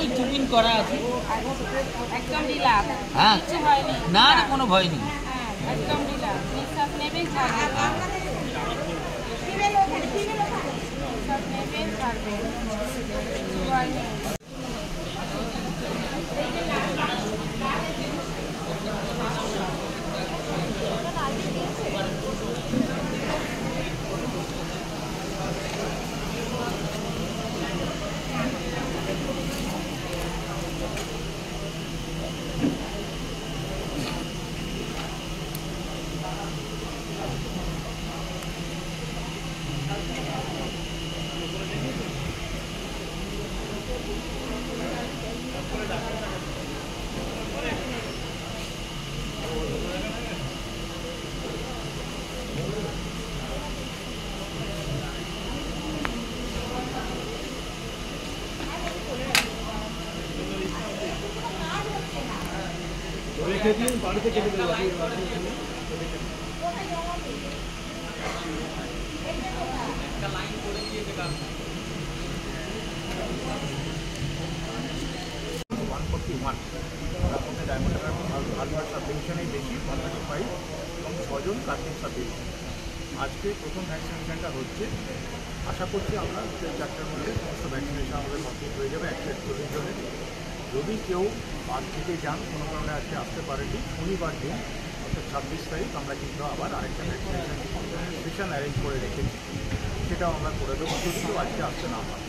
ওই টিফিন করা আছে। একদম ঢিলা। হ্যাঁ, কিছু হয়নি। না না, কোনো ভয় নেই। একদম ঢিলা। নিঃশ্বাস নেবেই ছাড়বে। নিঃশ্বাস নেবেই ছাড়বে। কিছু হয়নি। বাড়িতে চলে যাবো। তার মধ্যে ডায়মন্ড হারবার সাব ডিভিশনেই বেশি 135 এবং 6 জন কার্তিক সাব ডিভিশন। আজকে প্রথম ভ্যাকসিনেশনটা হচ্ছে। আশা করছি আমরা 4টার মধ্যে সমস্ত ভ্যাকসিনেশন আমাদের কমপ্লিট হয়ে যাবে 141 জনের। যদি কেউ বাদ থেকে যান, কোনো কারণে আজকে আসতে পারেনি, শনিবার দিন অর্থাৎ 26 তারিখ আমরা কিন্তু আবার আরেকটা ভ্যাকসিনেশন সেশন অ্যারেঞ্জ করে রেখেছি, সেটাও আমরা করে দেবো যদি কেউ আজকে আসতে না পারে।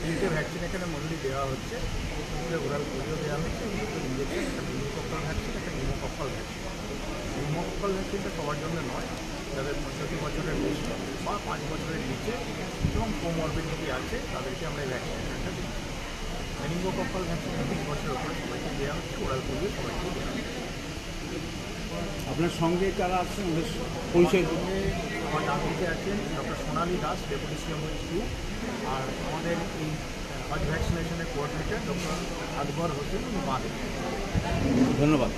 3টে ভ্যাকসিন এখানে মডেলি দেওয়া হচ্ছে। ওরাল পোলিও দেওয়া হচ্ছে, ইঞ্জেকশন, একটা নিউমোকক্কাল ভ্যাকসিন, একটা নিউমোকক্কাল ভ্যাকসিন। নিউমোকক্কাল ভ্যাকসিনটা সবার জন্য নয়, যাদের 65 বছরের বেশি বা 5 বছরের নিচে এবং কোমরবিডিটি আছে তাদেরকে আমরা এই ভ্যাকসিনেশনটা দিই। মেনিঙ্গোকক্কাল ভ্যাকসিন 20 বছরের উপরে সবাইকে দেওয়া হচ্ছে, ওরাল পোলিও সবাইকে দেওয়া হচ্ছে। আপনার সঙ্গে কারা আছেন ওদের পরিচয়? আমার ডান দিকে আছেন ডক্টর সোনালী দাস, ডেপুটি সিএমও, আর আমাদের এই হজ ভ্যাকসিনেশনের কোঅর্ডিনেটর ডক্টর আকবর হোসেন বাদে। ধন্যবাদ।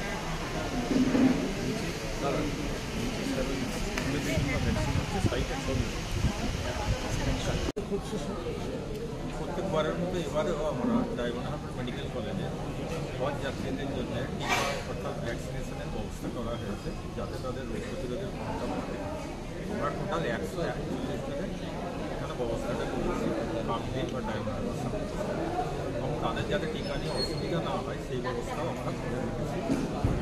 প্রত্যেকবারের মতো এবারেও আমরা ডায়মন্ড হারবার মেডিকেল কলেজে হজ যাত্রীদের জন্য অর্থাৎ ভ্যাকসিনেশনের ব্যবস্থা করা হয়েছে, যাতে তাদের রোগ প্রতিরোধের ক্ষমতা বাড়ে। আমরা টোটাল 141 জনের এখানে ব্যবস্থাটা করেছি কাকদ্বীপ বা ডায়মন্ড হারবার, এবং তাদের যাতে টিকা নিয়ে অসুবিধা না হয় সেই ব্যবস্থাও আমরা করে রেখেছি।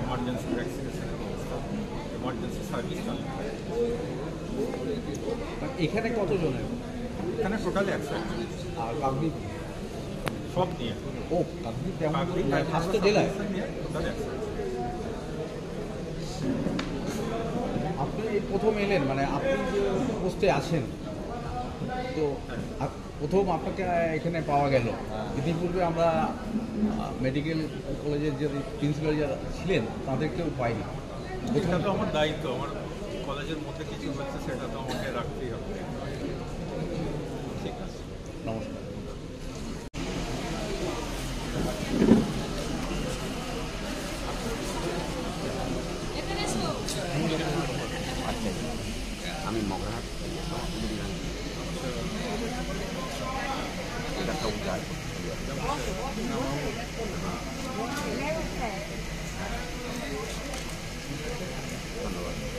এমার্জেন্সি ভ্যাকসিনেশনের ব্যবস্থা, এমার্জেন্সি সার্ভিস চালু হয়। এখানে কতজন? এখানে টোটাল 141 আর কাকদ্বীপ সব নিয়ে। ও কাকদ্বীপ স্বাস্থ্য জেলায় টোটাল 141। আপনি এই প্রথম এলেন, মানে আপনি যে পোস্টে আছেন, তো প্রথম আপনাকে এখানে পাওয়া গেল। ইতিপূর্বে আমরা মেডিকেল কলেজের যে প্রিন্সিপাল যারা ছিলেন তাদেরকেও পাইনি। এটা তো আমার দায়িত্ব, আমার কলেজের মধ্যে কিছু হচ্ছে সেটা তো আমাকে রাখতেই হবে। ঠিক আছে, নমস্কার। আমি মগরাহাট এটা তো যায়। ধন্যবাদ।